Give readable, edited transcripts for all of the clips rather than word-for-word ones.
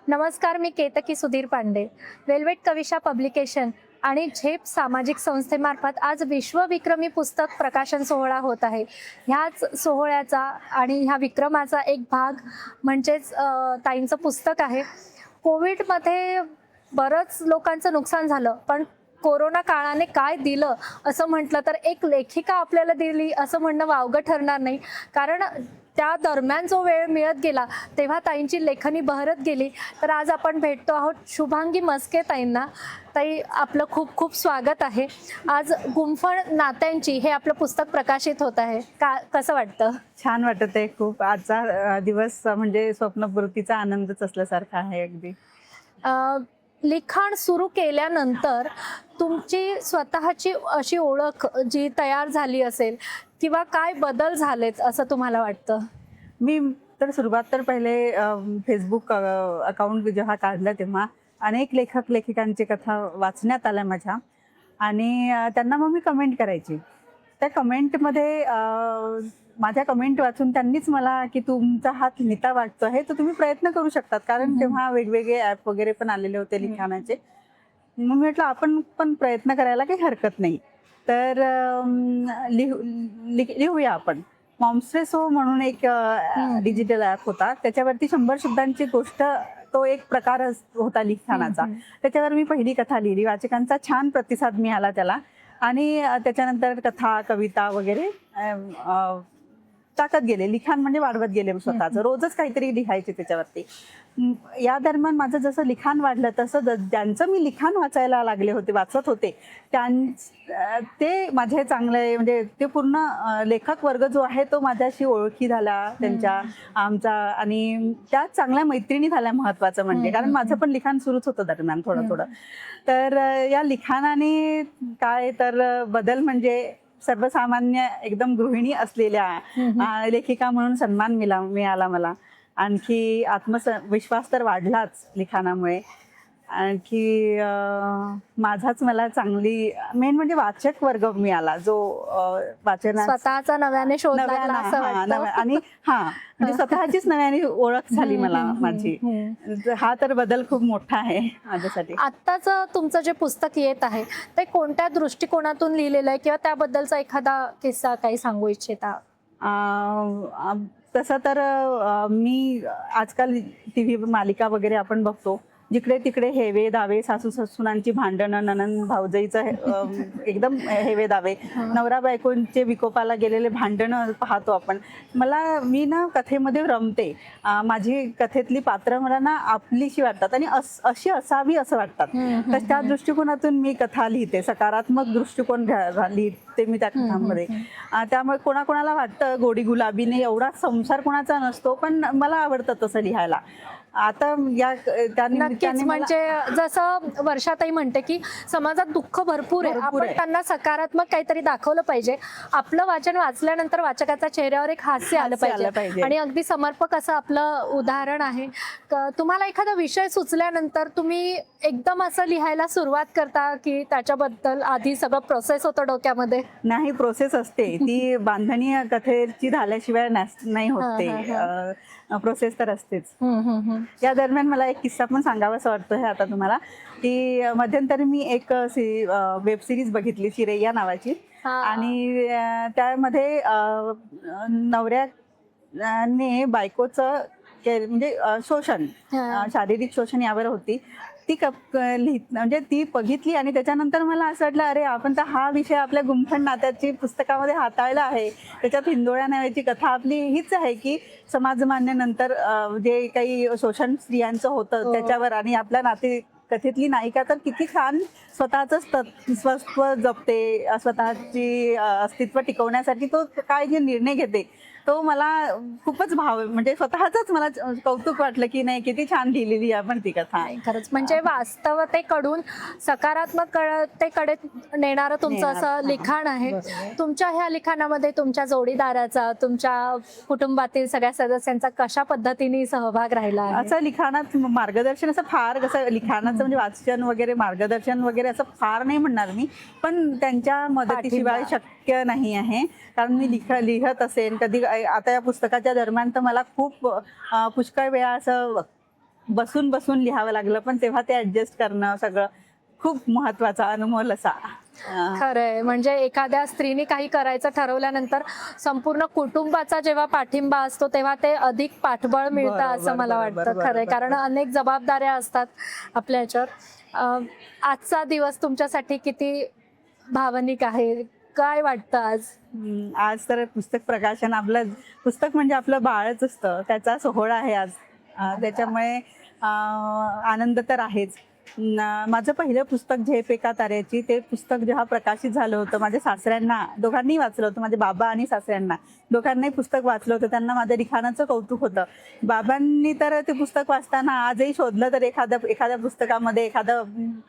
नमस्कार, मी Ketaki Sudhir Pande. Velvet Kavisha publication आणि झेप सामाजिक संस्थेमार्फत आज विश्वविक्रमी पुस्तक प्रकाशन सोहळा होत आहे. ह्याच सोहळ्याचा आणि ह्या विक्रमाचा एक भाग म्हणजेच ताईंचं पुस्तक आहे. कोविडमध्ये बरंच लोकांचं नुकसान झालं, पण कोरोना काळाने काय दिलं असं म्हटलं तर एक लेखिका आपल्याला दिली असं म्हणणं वावगं ठरणार नाही. कारण त्या दरम्यान जो वेळ मिळत गेला तेव्हा ताईंची लेखनी बहरत गेली. तर आज आपण भेटतो आहोत शुभांगी मस्के ताईंना. ताई, आपलं खूप खूप स्वागत आहे. आज गुंफण नात्यांची हे आपलं पुस्तक प्रकाशित होत आहे. कसं वाटतं? छान वाटत आहे खूप. आजचा दिवस म्हणजे स्वप्नपूर्तीचा आनंदच असल्यासारखा आहे अगदी. लिखाण सुरू केल्यानंतर तुमची स्वतःची अशी ओळख जी तयार झाली असेल किंवा काय बदल झालेत असं तुम्हाला वाटतं? मी तर सुरुवात तर पहिले फेसबुक अकाउंट जेव्हा काढलं तेव्हा अनेक लेखक लेखिकांची कथा वाचण्यात आल्या माझ्या आणि त्यांना मग मी कमेंट करायची. त्या कमेंटमध्ये माझ्या कमेंट वाचून त्यांनीच मला की तुमचा हात लिहिता वाटतो आहे तर तुम्ही प्रयत्न करू शकतात, कारण तेव्हा वेगवेगळे ॲप वगैरे पण आलेले होते लिखाणाचे. मग मी म्हटलं आपण पण प्रयत्न करायला काही हरकत नाही, तर लिहूया आपण. मॉम्स्ट्रेसो म्हणून एक डिजिटल ॲप होता, त्याच्यावरती 100 शब्दांची गोष्ट, तो एक प्रकार होता लिखाणाचा. त्याच्यावर मी पहिली कथा लिहिली. वाचकांचा छान प्रतिसाद मिळाला त्याला आणि त्याच्यानंतर कथा कविता वगैरे टाकत गेले. लिखाण म्हणजे वाढवत गेले स्वतःचं. रोजच काहीतरी लिहायचे त्याच्यावरती. या दरम्यान माझं जसं लिखाण वाढलं तसं ज्यांचं मी लिखाण वाचायला लागले होते, वाचत होते, ते माझे चांगले म्हणजे ते पूर्ण लेखक वर्ग जो आहे तो माझ्याशी ओळखी झाला त्यांच्या आमचा, आणि त्या चांगल्या मैत्रिणी झाल्या महत्वाचं म्हणजे. कारण माझं पण लिखाण सुरूच होतं दरम्यान थोडं थोडं. तर या लिखाणाने काय तर बदल म्हणजे सर्वसामान्य एकदम गृहिणी असलेल्या लेखिका म्हणून सन्मान मिळाला मला. आणखी आत्मविश्वास तर वाढलाच लिखाणामुळे. आणखी माझाच मला चांगली मेन म्हणजे वाचक वर्ग मिळाला जो स्वतःचा नव्याने शोध लागला असं वाटतं. आणि म्हणजे स्वतःचीच नव्याने ओळख झाली मला माझी. हा तर बदल खूप मोठा आहे माझ्यासाठी. आत्ताच तुमचं जे पुस्तक येत आहे ते कोणत्या दृष्टिकोनातून लिहिलेलं आहे किंवा त्याबद्दलचा एखादा किस्सा काही सांगू इच्छिता? तसं तर मी आजकाल TV मालिका वगैरे आपण बघतो, जिकडे तिकडे हेवे दावे, सासू सासूनांची भांडणं, नणंद भाऊजाईचं एकदम हेवे दावे, नवरा बायकोंचे विकोपाला गेलेले भांडणं पाहतो आपण. मी ना कथेमध्ये रमते. माझी कथेतली पात्र मला ना आपलीशी वाटतात आणि अशी असावी असं वाटतात. तर त्या दृष्टिकोनातून मी कथा लिहिते. सकारात्मक दृष्टिकोन लिहिते मी त्या कथांमध्ये. त्यामुळे कोणाकोणाला वाटतं गोडी गुलाबीने एवढा संसार कोणाचा नसतो, पण मला आवडतं तसं लिहायला. आता नक्कीच, म्हणजे जसं वर्षाताई म्हणते की समाजात दुःख भरपूर आहे, आपण त्यांना सकारात्मक काहीतरी दाखवलं पाहिजे. आपलं वाचन वाचल्यानंतर वाचकाच्या चेहऱ्यावर एक हास्य आलं पाहिजे आणि अगदी समर्पक असं आपलं उदाहरण आहे. तुम्हाला एखादा विषय सुचल्यानंतर तुम्ही एकदम असं लिहायला सुरुवात करता की त्याच्याबद्दल आधी सगळं प्रोसेस होतं डोक्यामध्ये? नाही, प्रोसेस असते ती. बांधणी कथेची झाल्याशिवाय नाही होते. प्रोसेस तर असतेच. या दरम्यान मला एक किस्सा पण सांगावासा वाटतोय आता तुम्हाला, की मध्यंतरी मी एक वेब सिरीज बघितली, शिरैया नावाची. आणि त्यामध्ये नवऱ्याने बायकोचं म्हणजे शोषण, शारीरिक शोषण यावर होती. ती म्हणजे ती बघितली आणि त्याच्यानंतर मला असं वाटलं, अरे आपण तर हा विषय आपल्या गुंफण नात्याची पुस्तकामध्ये हाताळला आहे. त्याच्यात हिंदोळ्या नावाची कथा आपली हीच आहे की समाजमान्यानंतर जे काही शोषण स्त्रियांचं होतं त्याच्यावर, आणि आपल्या कथेतली नायिका तर किती छान स्वतःचं स्वस्व जपते, स्वतःची अस्तित्व टिकवण्यासाठी तो काय जे निर्णय घेते तो मला खूपच म्हणजे स्वतःच मला कौतुक वाटलं की नाही, किती छान लिहिलेली आपण ती कथा. खरंच म्हणजे वास्तवतेकडून सकारात्मकतेकडे नेणारं तुमचं असं लिखाण आहे. तुमच्या ह्या लिखाणामध्ये तुमच्या जोडीदाराचा, तुमच्या कुटुंबातील सगळ्या सदस्यांचा कशा पद्धतीने सहभाग राहिला आहे? असं लिखाणात मार्गदर्शन असं फार कसं लिखाणाचं म्हणजे वाचन वगैरे मार्गदर्शन वगैरे असं फार नाही म्हणणार मी, पण त्यांच्या मदतीशिवाय शक्य नाही आहे. कारण मी लिहत असेल कधी. आता या पुस्तकाच्या दरम्यान तर मला खूप पुष्कळ वेळा असं बसून बसून लिहावं लागलं, पण तेव्हा ते ऍडजस्ट करणं सगळं खूप महत्वाचा अनमोल असा खरंय. म्हणजे एखाद्या स्त्रीने काही करायचं ठरवल्यानंतर संपूर्ण कुटुंबाचा जेव्हा पाठिंबा असतो, तेव्हा ते अधिक पाठबळ मिळतं असं बरोबर मला बरोबर वाटतं. खरंय. बरोबर कारण अनेक जबाबदाऱ्या असतात आपल्या ह्याच्यावर. अ, आजचा दिवस तुमच्यासाठी किती भावनिक आहे? काय वाटतं आज? आज तर पुस्तक प्रकाशन आपलं पुस्तक म्हणजे आपलं बाळच असतं, त्याचा सोहळा आहे आज. त्याच्यामुळे आनंद तर आहेच. माझं पहिलं पुस्तक झेप एका ताऱ्याची, ते पुस्तक जेव्हा प्रकाशित झालं होतं, माझ्या सासऱ्यांना दोघांनी वाचलं होतं, माझे बाबा आणि सासऱ्यांना दोघांनाही पुस्तक वाचलं होतं. त्यांना माझ्या लिखाणाचं कौतुक होतं. बाबांनी तर ते पुस्तक वाचताना आजही शोधलं तर एखाद्या पुस्तकामध्ये एखादं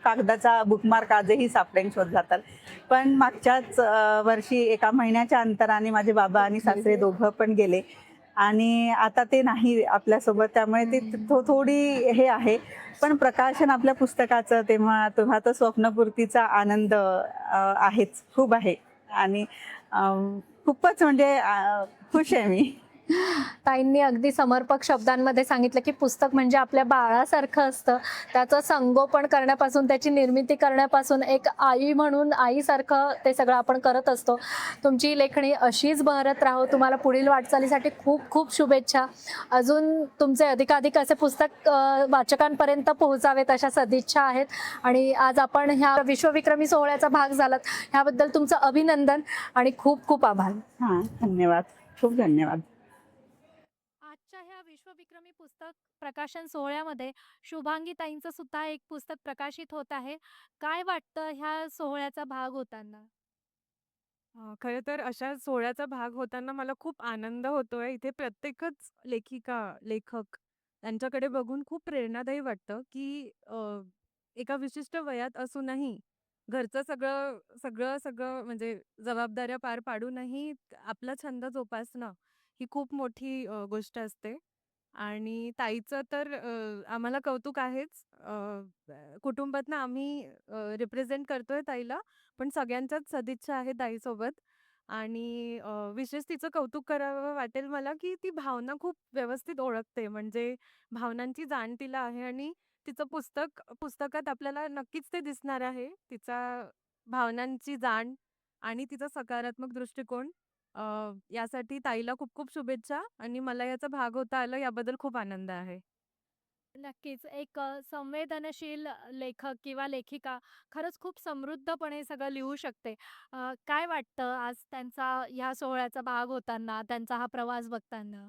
कागदाचा बुकमार्क आजही सापडेल शोधला. पण मागच्याच वर्षी एका महिन्याच्या अंतराने माझे बाबा आणि सासरे दोघं पण गेले आणि आता ते नाही आपल्यासोबत, त्यामुळे ते थोडी हे आहे. पण प्रकाशन आपल्या पुस्तकाचं तेव्हा तेव्हा तर स्वप्नपूर्तीचा आनंद आहेच, खूप आहे. आणि खूपच म्हणजे खुश आहे मी. ताईंनी अगदी समर्पक शब्दांमध्ये सांगितलं, की पुस्तक म्हणजे आपल्या बाळासारखं असतं. त्याचं संगोपन करण्यापासून, त्याची निर्मिती करण्यापासून एक आई म्हणून आईसारखं ते सगळं आपण करत असतो. तुमची लेखणी अशीच बहरत राहो. तुम्हाला पुढील वाटचालीसाठी खूप खूप शुभेच्छा. अजून तुमचे अधिकाधिक असे पुस्तक वाचकांपर्यंत पोहोचावेत अशा सदिच्छा आहेत. आणि आज आपण ह्या विश्वविक्रमी सोहळ्याचा भाग झालात, ह्याबद्दल तुमचं अभिनंदन आणि खूप खूप आभार. हां, धन्यवाद. खूप धन्यवाद. आजच्या ह्या विश्वविक्रमी पुस्तक प्रकाशन सोहळ्यामध्ये शुभांगी ताईंचं सुद्धा एक पुस्तक प्रकाशित होत आहे. काय वाटतं ह्या सोहळ्याचा भाग होताना? खरं तर अशा सोहळ्याचा भाग होताना मला खूप आनंद होतोय. इथे प्रत्येकच लेखिका, लेखक यांच्याकडे बघून खूप प्रेरणादायी वाटतं, की एका विशिष्ट वयात असूनही घरचं सगळं सगळं सगळं म्हणजे जबाबदाऱ्या पार पाडूनही आपला छंद जोपासणं ही खूप मोठी गोष्ट असते. आणि ताईचं तर आम्हाला कौतुक आहेच. कुटुंबातनं आम्ही रिप्रेझेंट करतोय ताईला. पण सगळ्यांच्याच सदिच्छा आहेत ताईसोबत आणि विशेष तिचं कौतुक करावं वाटेल मला, की ती भावना खूप व्यवस्थित ओळखते. म्हणजे भावनांची जाण तिला आहे आणि तिचं पुस्तकात आपल्याला नक्कीच ते दिसणार आहे. तिचा भावनांची जाण आणि तिचा सकारात्मक दृष्टिकोन. यासाठी ताईला खूप खूप शुभेच्छा आणि मला याचा भाग होता आलं याबद्दल खूप आनंद आहे. नक्कीच. एक संवेदनशील लेखक किंवा लेखिका खरंच खूप समृद्धपणे सगळं लिहू शकते. काय वाटतं आज त्यांचा ह्या सोहळ्याचा भाग होताना, त्यांचा हा प्रवास बघताना?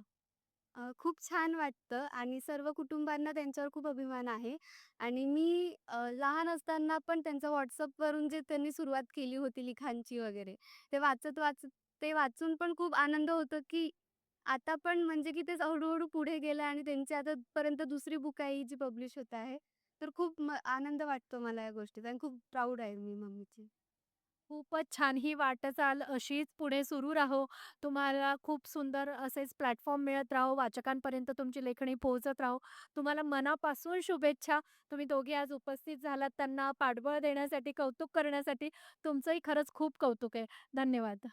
खूप छान वाटतं आणि सर्व कुटुंबांना त्यांच्यावर खूप अभिमान आहे आणि मी लहान असताना पण त्यांचं WhatsAppवरून जे त्यांनी सुरुवात केली होती लिखाणची वगैरे, ते वाचत ते वाचून पण खूप आनंद होतो, की आता पण म्हणजे की ते हळू पुढे गेलं आणि त्यांची आतापर्यंत दुसरी बुक आहे जी पब्लिश होत आहे. तर खूप आनंद वाटतो मला या गोष्टीचा आणि खूप प्राउड आहे मी मम्मीची. खूपच छान. ही वाटचाल अशीच पुढे सुरू राहो. तुम्हाला खूप सुंदर असेच प्लॅटफॉर्म मिळत राहो. वाचकांपर्यंत तुमची लेखणी पोहोचत राहो. तुम्हाला मनापासून शुभेच्छा. तुम्ही दोघे आज उपस्थित झालात. त्यांना पाठबळ देण्यासाठी, कौतुक करण्यासाठी तुमचंही खरंच खूप कौतुक आहे. धन्यवाद.